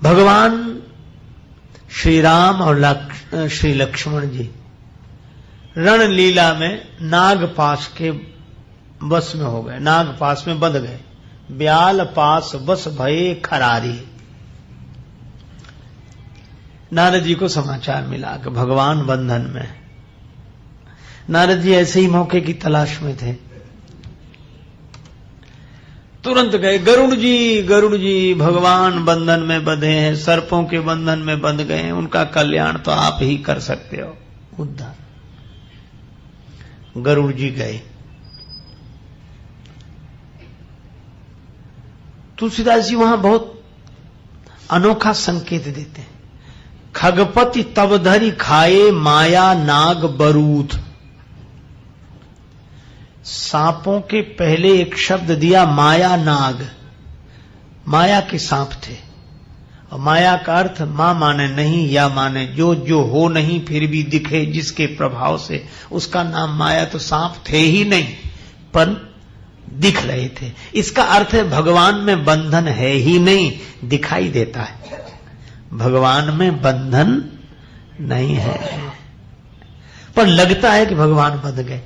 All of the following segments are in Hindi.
भगवान श्री राम और श्री लक्ष्मण जी रण लीला में नागपाश के बस में हो गए, नागपाश में बंध गए। ब्याल पास बस भये खरारी। नारद जी को समाचार मिला कि भगवान बंधन में। नारद जी ऐसे ही मौके की तलाश में थे, तुरंत गए। गरुड़ जी भगवान बंधन में बंधे हैं, सर्पों के बंधन में बंध गए हैं, उनका कल्याण तो आप ही कर सकते हो, उद्धार। गरुड़ जी गए। तुलसीदास जी वहां बहुत अनोखा संकेत देते हैं। खगपति तब धरि खाए माया नाग बरूथ। सांपों के पहले एक शब्द दिया माया नाग, माया के सांप थे। और माया का अर्थ मां माने नहीं, या माने जो हो नहीं फिर भी दिखे जिसके प्रभाव से, उसका नाम माया। तो सांप थे ही नहीं पर दिख रहे थे। इसका अर्थ है भगवान में बंधन है ही नहीं, दिखाई देता है। भगवान में बंधन नहीं है पर लगता है कि भगवान बंध गए।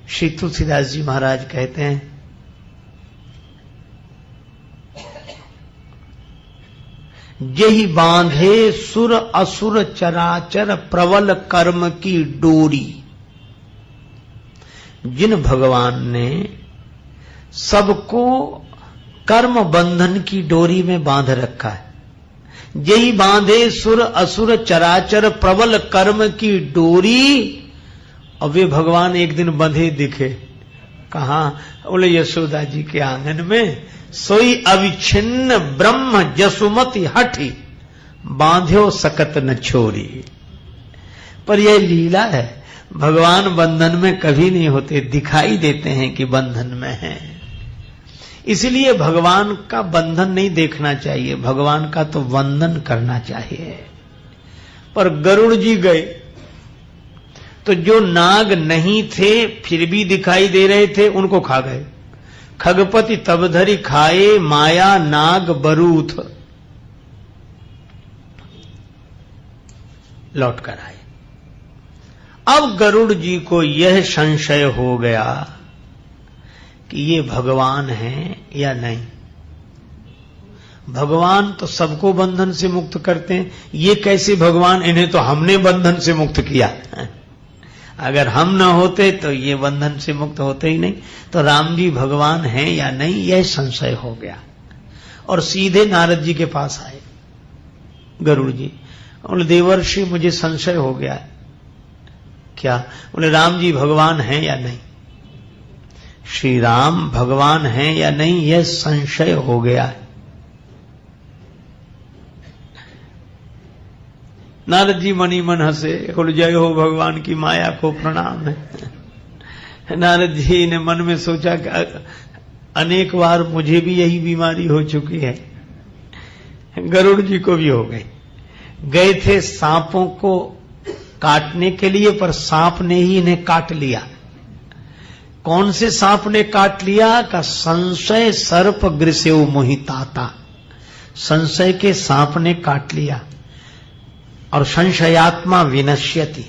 श्री तुलसीदास जी महाराज कहते हैं, जेहि बांधे सुर असुर चराचर प्रबल कर्म की डोरी। जिन भगवान ने सबको कर्म बंधन की डोरी में बांध रखा है, जेहि बांधे सुर असुर चराचर प्रबल कर्म की डोरी। और वे भगवान एक दिन बंधे दिखे। कहां? बोले यशोदा जी के आंगन में। सोई अविच्छिन्न ब्रह्म जसुमति हठी, बांध्यो सकत न छोरी। पर यह लीला है, भगवान बंधन में कभी नहीं होते, दिखाई देते हैं कि बंधन में हैं। इसलिए भगवान का बंधन नहीं देखना चाहिए, भगवान का तो वंदन करना चाहिए। पर गरुड़ जी गए तो जो नाग नहीं थे फिर भी दिखाई दे रहे थे, उनको खा गए। खगपति तब धरि खाए माया नाग बरूथ। लौट कर आए। अब गरुड़ जी को यह संशय हो गया कि ये भगवान हैं या नहीं। भगवान तो सबको बंधन से मुक्त करते हैं, ये कैसे भगवान? इन्हें तो हमने बंधन से मुक्त किया। अगर हम न होते तो ये बंधन से मुक्त होते ही नहीं। तो राम जी भगवान हैं या नहीं, यह संशय हो गया। और सीधे नारद जी के पास आए गरुड़ जी। बोले देवर्षि मुझे संशय हो गया। क्या? बोले राम जी भगवान हैं या नहीं। श्री राम भगवान हैं या नहीं यह संशय हो गया है। नारद जी मनी मन हंसे, बोले जय हो भगवान की माया को प्रणाम है। नारद जी ने मन में सोचा कि अनेक बार मुझे भी यही बीमारी हो चुकी है, गरुड़ जी को भी हो गई। गए थे सांपों को काटने के लिए, पर सांप ने ही इन्हें काट लिया। कौन से सांप ने काट लिया? का संशय सर्प गृसेउ मोहिताता। संशय के सांप ने काट लिया। और संशयात्मा विनश्यति,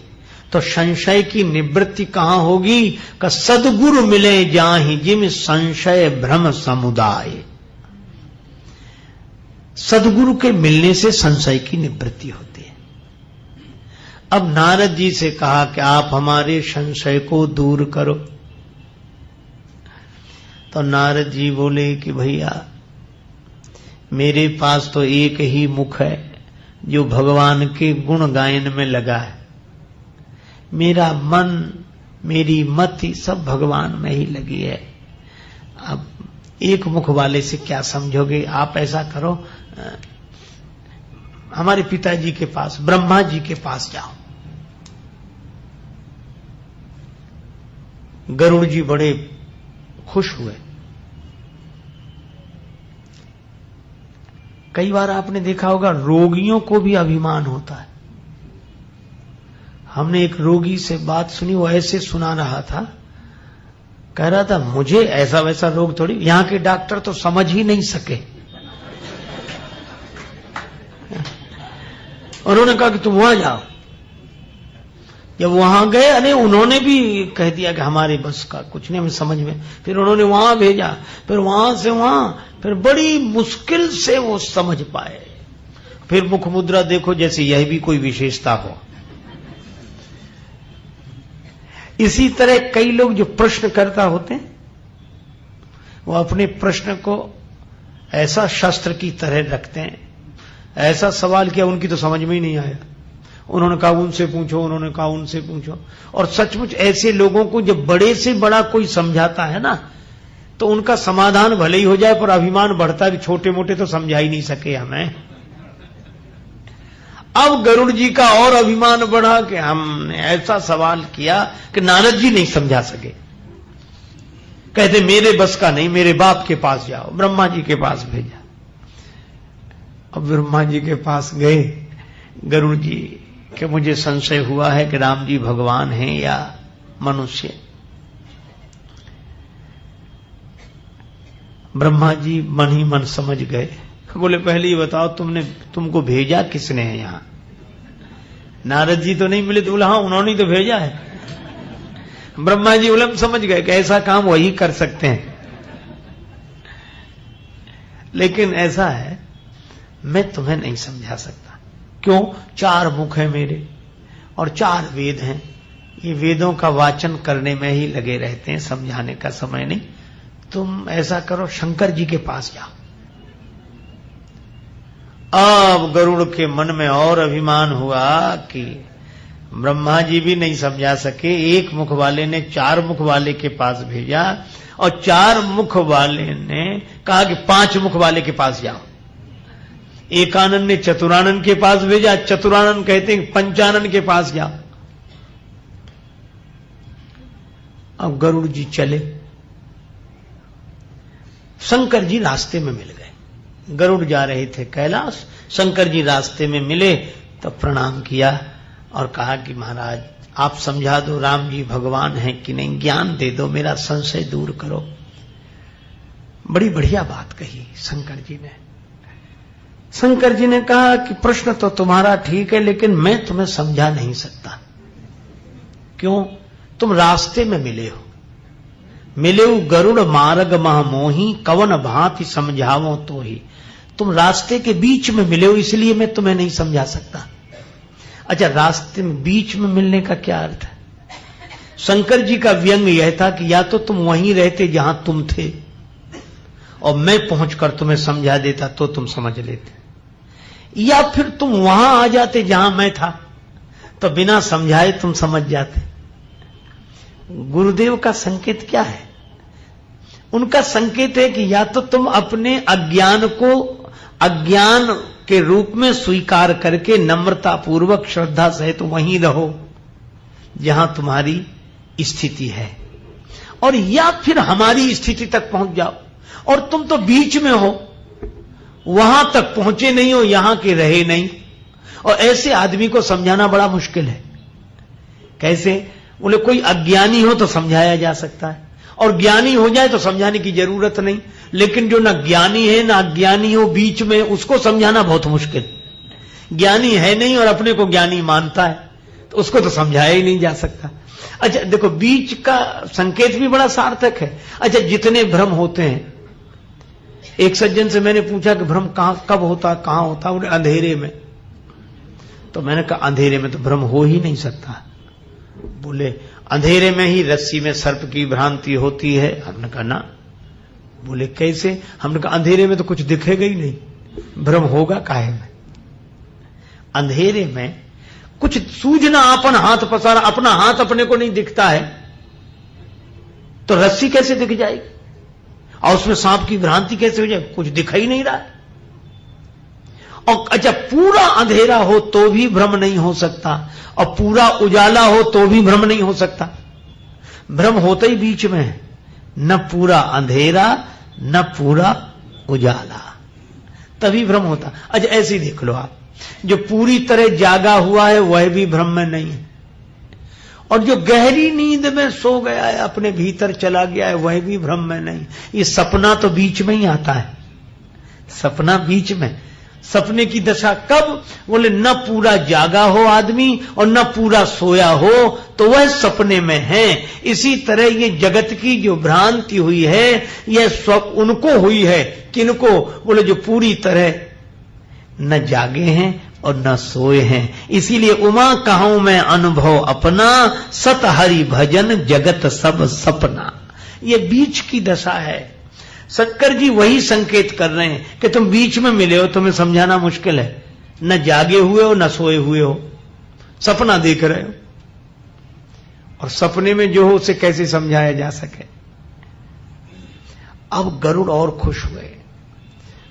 तो संशय की निवृत्ति कहां होगी? का सद्गुरु मिले जाहि जिम संशय भ्रम समुदाय। सद्गुरु के मिलने से संशय की निवृत्ति होती है। अब नारद जी से कहा कि आप हमारे संशय को दूर करो। तो नारद जी बोले कि भैया मेरे पास तो एक ही मुख है जो भगवान के गुण गायन में लगा है। मेरा मन मेरी मति सब भगवान में ही लगी है। अब एक मुख वाले से क्या समझोगे? आप ऐसा करो, हमारे पिताजी के पास ब्रह्मा जी के पास जाओ। गरुड़ जी बड़े खुश हुए। कई बार आपने देखा होगा रोगियों को भी अभिमान होता है। हमने एक रोगी से बात सुनी, वो ऐसे सुना रहा था कह रहा था मुझे ऐसा वैसा रोग थोड़ी, यहां के डॉक्टर तो समझ ही नहीं सके। उन्होंने कहा कि तुम वहां जाओ। जब वहां गए, अरे उन्होंने भी कह दिया कि हमारे बस का कुछ नहीं, हमें समझ में। फिर उन्होंने वहां भेजा, फिर वहां से वहां, फिर बड़ी मुश्किल से वो समझ पाए। फिर मुख मुद्रा देखो जैसे यह भी कोई विशेषता हो। इसी तरह कई लोग जो प्रश्नकर्ता होते हैं, वो अपने प्रश्न को ऐसा शस्त्र की तरह रखते हैं। ऐसा सवाल किया उनकी तो समझ में ही नहीं आया, उन्होंने कहा उनसे पूछो, उन्होंने कहा उनसे पूछो। और सचमुच ऐसे लोगों को जब बड़े से बड़ा कोई समझाता है ना, तो उनका समाधान भले ही हो जाए पर अभिमान बढ़ता है, छोटे मोटे तो समझा ही नहीं सके हमें। अब गरुड़ जी का और अभिमान बढ़ा कि हमने ऐसा सवाल किया कि नारद जी नहीं समझा सके। कहते मेरे बस का नहीं, मेरे बाप के पास जाओ। ब्रह्मा जी के पास भेजा। अब ब्रह्मा जी के पास गए गरुड़ जी कि मुझे संशय हुआ है कि राम जी भगवान हैं या मनुष्य। ब्रह्मा जी मन ही मन समझ गए। बोले पहले ये बताओ तुमको भेजा किसने है यहां? नारद जी तो नहीं मिले? तो बोला हाँ उन्होंने तो भेजा है। ब्रह्मा जी उलम समझ गए कि ऐसा काम वही कर सकते हैं। लेकिन ऐसा है, मैं तुम्हें नहीं समझा सकता। क्यों? 4 मुख है मेरे और 4 वेद हैं। ये वेदों का वाचन करने में ही लगे रहते हैं, समझाने का समय नहीं। तुम ऐसा करो, शंकर जी के पास जाओ। अब गरुड़ के मन में और अभिमान हुआ कि ब्रह्मा जी भी नहीं समझा सके, 1 मुख वाले ने 4 मुख वाले के पास भेजा, और 4 मुख वाले ने कहा कि 5 मुख वाले के पास जाओ। एकानन ने चतुरानन के पास भेजा, चतुरानन कहते हैं पंचानन के पास जाओ। अब गरुड़ जी चले, शंकर जी रास्ते में मिल गए। गरुड़ जा रहे थे कैलाश, शंकर जी रास्ते में मिले तो प्रणाम किया और कहा कि महाराज आप समझा दो राम जी भगवान हैं कि नहीं, ज्ञान दे दो, मेरा संशय दूर करो। बड़ी बढ़िया बात कही शंकर जी ने। शंकर जी ने कहा कि प्रश्न तो तुम्हारा ठीक है, लेकिन मैं तुम्हें समझा नहीं सकता। क्यों? तुम रास्ते में मिले हो। मिलेऊ गरुड़ मार्ग महामोही, कवन भांति समझावो तो ही। तुम रास्ते के बीच में मिले हो, इसलिए मैं तुम्हें नहीं समझा सकता। अच्छा, रास्ते में बीच में मिलने का क्या अर्थ है? शंकर जी का व्यंग यह था कि या तो तुम वहीं रहते जहां तुम थे और मैं पहुंचकर तुम्हें समझा देता तो तुम समझ लेते, या फिर तुम वहां आ जाते जहां मैं था तो बिना समझाए तुम समझ जाते। गुरुदेव का संकेत क्या है? उनका संकेत है कि या तो तुम अपने अज्ञान को अज्ञान के रूप में स्वीकार करके नम्रता पूर्वक श्रद्धा सहित वहीं रहो जहां तुम्हारी स्थिति है, और या फिर हमारी स्थिति तक पहुंच जाओ। और तुम तो बीच में हो, वहां तक पहुंचे नहीं हो, यहां के रहे नहीं। और ऐसे आदमी को समझाना बड़ा मुश्किल है। कैसे? बोले कोई अज्ञानी हो तो समझाया जा सकता है, और ज्ञानी हो जाए तो समझाने की जरूरत नहीं। लेकिन जो ना ज्ञानी है ना अज्ञानी हो, बीच में, उसको समझाना बहुत मुश्किल। ज्ञानी है नहीं और अपने को ज्ञानी मानता है तो उसको तो समझाया ही नहीं जा सकता। अच्छा देखो, बीच का संकेत भी बड़ा सार्थक है। अच्छा, जितने भ्रम होते हैं, एक सज्जन से मैंने पूछा कि भ्रम कब होता, कहां होता? बोले अंधेरे में। तो मैंने कहा अंधेरे में तो भ्रम हो ही नहीं सकता। बोले अंधेरे में ही रस्सी में सर्प की भ्रांति होती है। हमने कहा ना। बोले कैसे? हमने कहा अंधेरे में तो कुछ दिखेगा ही नहीं, भ्रम होगा काहे में? अंधेरे में कुछ सूझना, अपन हाथ पसारा, अपना हाथ अपने को नहीं दिखता है तो रस्सी कैसे दिख जाएगी? और उसमें सांप की भ्रांति कैसे हो जाए? कुछ दिखाई नहीं रहा है। और अच्छा, पूरा अंधेरा हो तो भी भ्रम नहीं हो सकता, और पूरा उजाला हो तो भी भ्रम नहीं हो सकता। भ्रम होता ही बीच में है, न पूरा अंधेरा न पूरा उजाला, तभी भ्रम होता। अच्छा ऐसे ही देख लो आप, जो पूरी तरह जागा हुआ है वह भी भ्रम में नहीं है, और जो गहरी नींद में सो गया है, अपने भीतर चला गया है, वह भी भ्रम में नहीं। ये सपना तो बीच में ही आता है, सपना बीच में। सपने की दशा कब? बोले न पूरा जागा हो आदमी और न पूरा सोया हो, तो वह सपने में है। इसी तरह ये जगत की जो भ्रांति हुई है, यह उनको हुई है। किनको? बोले जो पूरी तरह न जागे हैं और न सोए हैं। इसीलिए उमा कहूं मैं अनुभव अपना, सत हरि भजन जगत सब सपना। ये बीच की दशा है। शंकर जी वही संकेत कर रहे हैं कि तुम बीच में मिले हो, तुम्हें समझाना मुश्किल है। न जागे हुए हो न सोए हुए हो, सपना देख रहे हो, और सपने में जो हो उसे कैसे समझाया जा सके। अब गरुड़ और खुश हुए।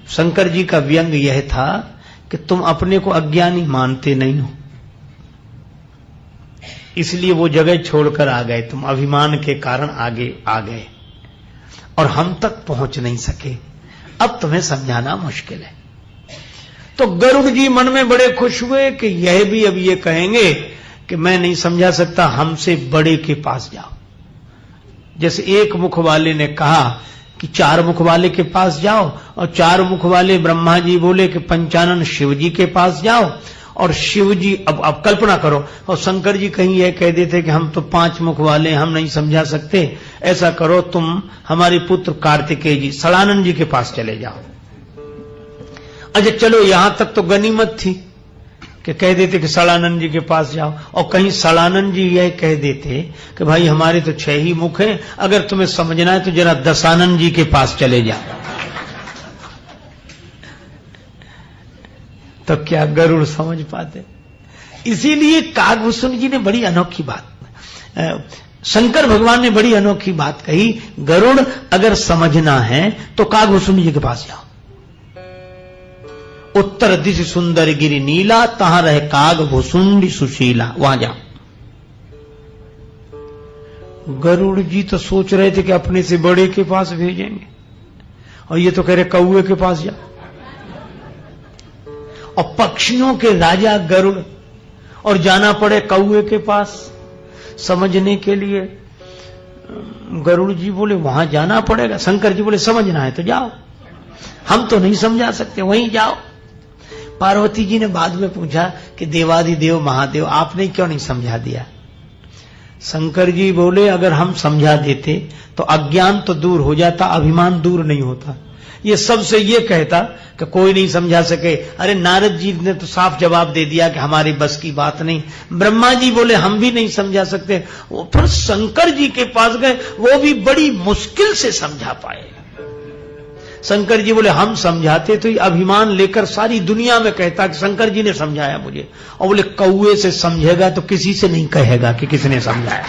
शंकर जी का व्यंग यह था कि तुम अपने को अज्ञानी मानते नहीं हो, इसलिए वो जगह छोड़कर आ गए। तुम अभिमान के कारण आगे आ गए और हम तक पहुंच नहीं सके। अब तुम्हें समझाना मुश्किल है। तो गरुड़ जी मन में बड़े खुश हुए कि यह भी अब ये कहेंगे कि मैं नहीं समझा सकता, हमसे बड़े के पास जाओ। जैसे एक मुख वाले ने कहा कि 4 मुख वाले के पास जाओ, और 4 मुख वाले ब्रह्मा जी बोले कि पंचानन शिव जी के पास जाओ, और शिव जी अब कल्पना करो, और शंकर जी कहीं यह कह देते कि हम तो 5 मुख वाले, हम नहीं समझा सकते। ऐसा करो, तुम हमारे पुत्र कार्तिकेय जी सड़ानंद जी के पास चले जाओ। अच्छा चलो, यहां तक तो गनीमत थी कि कह देते कि सड़ानंद जी के पास जाओ, और कहीं सड़ानंद जी यह कह देते कि भाई हमारे तो 6 ही मुख हैं, अगर तुम्हें समझना है तो जरा दशानंद जी के पास चले जाओ। तो क्या गरुड़ समझ पाते? इसीलिए कागभूषण जी ने बड़ी अनोखी बात, शंकर भगवान ने बड़ी अनोखी बात कही, गरुड़ अगर समझना है तो कागभूषण जी के पास जाओ। उत्तर दिश सुंदर गिरि नीला, तहां रहे कागभूषुंडी सुशीला, वहां जाओ। गरुड़ जी तो सोच रहे थे कि अपने से बड़े के पास भेजेंगे, और ये तो कह रहे कौए के पास जाओ। और पक्षियों के राजा गरुड़, और जाना पड़े कौए के पास समझने के लिए। गरुड़ जी बोले वहां जाना पड़ेगा। शंकर जी बोले समझना है तो जाओ, हम तो नहीं समझा सकते, वहीं जाओ। पार्वती जी ने बाद में पूछा कि देवाधिदेव महादेव आपने क्यों नहीं समझा दिया? शंकर जी बोले अगर हम समझा देते तो अज्ञान तो दूर हो जाता, अभिमान दूर नहीं होता। ये सबसे ये कहता कि कोई नहीं समझा सके। अरे नारद जी ने तो साफ जवाब दे दिया कि हमारी बस की बात नहीं। ब्रह्मा जी बोले हम भी नहीं समझा सकते। वो फिर शंकर जी के पास गए, वो भी बड़ी मुश्किल से समझा पाए। शंकर जी बोले हम समझाते तो ये अभिमान लेकर सारी दुनिया में कहता कि शंकर जी ने समझाया मुझे। और बोले कौए से समझेगा तो किसी से नहीं कहेगा कि किसने समझाया।